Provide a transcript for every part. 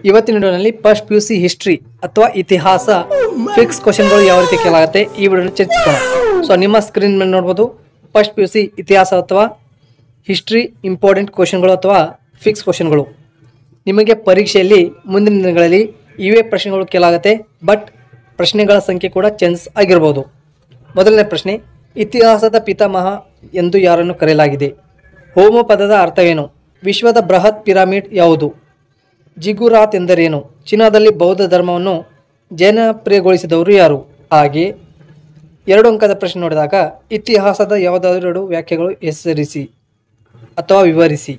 ಇವತ್ತಿನ ವಿಡಿಯೋನಲ್ಲಿ first PUC history ಅಥವಾ ಇತಿಹಾಸ ಫಿಕ್ಸ್ ಕ್ವಶನ್ಗಳು ಯಾವ ರೀತಿ ಕೇಳಾಗುತ್ತೆ ಈ ವಿಡಿಯೋನಲ್ಲಿ ಚರ್ಚಿಸೋಣ. ಸೊ ನಿಮ್ಮ ಸ್ಕ್ರೀನ್ ಮೇಲೆ ನೋಡಬಹುದು ಫಸ್ಟ್ PUC ಇತಿಹಾಸ ಅಥವಾ ಹಿಸ್ಟ್ರಿ ಇಂಪಾರ್ಟೆಂಟ್ ಕ್ವಶನ್ಗಳು ಅಥವಾ ಫಿಕ್ಸ್ ಕ್ವಶನ್ಗಳು. ನಿಮಗೆ ಪರೀಕ್ಷೆಯಲ್ಲಿ ಮುಂದಿನ ದಿನಗಳಲ್ಲಿ ಇವೇ ಪ್ರಶ್ನೆಗಳು ಕೇಳಾಗುತ್ತೆ, ಬಟ್ ಪ್ರಶ್ನೆಗಳ ಸಂಖ್ಯೆ ಕೂಡ ಚೇಂಜ್ ಆಗಿರಬಹುದು. ಮೊದಲನೇ ಪ್ರಶ್ನೆ, ಇತಿಹಾಸದ ಪಿತಾಮಹ ಎಂದು ಯಾರನ್ನು ಕರೆಯಲಾಗಿದೆ? ಹೋಮೋ ಪದದ ಅರ್ಥವೇನು? ವಿಶ್ವದ ಬೃಹತ್ ಪಿರಮಿಡ್ ಯಾವುದು? ಜಿಗುರಾತ್ ಎಂದರೇನು? ಚೀನಾದಲ್ಲಿ ಬೌದ್ಧ ಧರ್ಮವನ್ನು ಜನಪ್ರಿಯಗೊಳಿಸಿದವರು ಯಾರು? ಹಾಗೆ 2 ಅಂಕದ ಪ್ರಶ್ನೆ ನೋಡಿದಾಗ ಇತಿಹಾಸದ ಯಾವುದಾದರೂ 2 ವ್ಯಾಖ್ಯೆಗಳು ಹೆಸರಿಸಿ ಅಥವಾ ವಿವರಿಸಿ.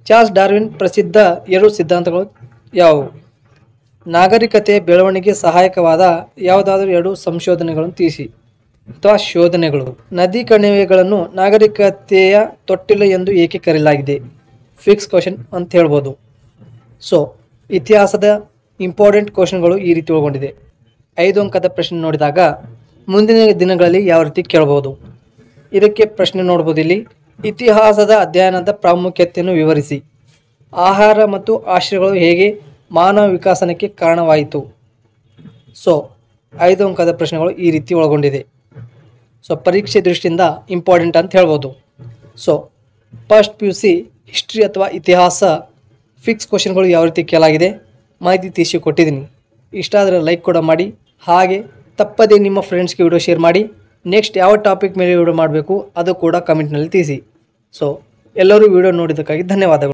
ಚಾರ್ಲ್ಸ್ ಡಾರ್ವಿನ್ ಪ್ರಸಿದ್ಧ 2 ಸಿದ್ಧಾಂತಗಳು ಯಾವುವು? ನಾಗರಿಕತೆಯ ಬೆಳವಣಿಗೆ ಸಹಾಯಕವಾದ ಯಾವುದಾದರೂ 2 ಸಂಶೋಧನೆಗಳನ್ನು ತಿಳಿಸಿ ಅಥವಾ ಶೋಧನೆಗಳು. ನದಿ ಕಣಿವೆಗಳನ್ನು ನಾಗರಿಕತೆಯ ತೊಟ್ಟಿಲು ಎಂದು ಏಕೆ ಕರೆಯಲಾಗಿದೆ? ಫಿಕ್ಸ್ ಕ್ವಶನ್ ಅಂತ ಹೇಳ್ಬೋದು. ಸೊ ಇತಿಹಾಸದ ಇಂಪಾರ್ಟೆಂಟ್ ಕ್ವಶನ್ಗಳು ಈ ರೀತಿ ಒಳಗೊಂಡಿದೆ. 5 ಅಂಕದ ಪ್ರಶ್ನೆ ನೋಡಿದಾಗ ಮುಂದಿನ ದಿನಗಳಲ್ಲಿ ಯಾವ ರೀತಿ ಕೇಳಬಹುದು. ಇದಕ್ಕೆ ಪ್ರಶ್ನೆ ನೋಡ್ಬೋದು. ಇಲ್ಲಿ ಇತಿಹಾಸದ ಅಧ್ಯಯನದ ಪ್ರಾಮುಖ್ಯತೆಯನ್ನು ವಿವರಿಸಿ. ಆಹಾರ ಮತ್ತು ಆಶ್ರಯಗಳು ಹೇಗೆ ಮಾನವ ವಿಕಾಸನಕ್ಕೆ ಕಾರಣವಾಯಿತು? ಸೊ 5 ಅಂಕದ ಪ್ರಶ್ನೆಗಳು ಈ ರೀತಿ ಒಳಗೊಂಡಿದೆ. ಸೊ ಪರೀಕ್ಷೆ ದೃಷ್ಟಿಯಿಂದ ಇಂಪಾರ್ಟೆಂಟ್ ಅಂತ ಹೇಳ್ಬೋದು. ಸೊ ಫಸ್ಟ್ PUC ಹಿಸ್ಟ್ರಿ ಅಥವಾ ಇತಿಹಾಸ ಫಿಕ್ಸ್ ಕ್ವಶನ್ಗಳು ಯಾವ ರೀತಿ ಕೇಳಾಗಿದೆ ಮಾಹಿತಿ ತಿಳಿಸಿ ಕೊಟ್ಟಿದ್ದೀನಿ. ಇಷ್ಟ ಆದರೆ ಲೈಕ್ ಕೂಡ ಮಾಡಿ, ಹಾಗೆ ತಪ್ಪದೇ ನಿಮ್ಮ ಫ್ರೆಂಡ್ಸ್ಗೆ ವಿಡಿಯೋ ಶೇರ್ ಮಾಡಿ. ನೆಕ್ಸ್ಟ್ ಯಾವ ಟಾಪಿಕ್ ಮೇಲೆ ವಿಡಿಯೋ ಮಾಡಬೇಕು ಅದು ಕೂಡ ಕಮೆಂಟ್ನಲ್ಲಿ ತಿಳಿಸಿ. ಸೊ ಎಲ್ಲರೂ ವಿಡಿಯೋ ನೋಡಿದ್ದಕ್ಕಾಗಿ ಧನ್ಯವಾದಗಳು.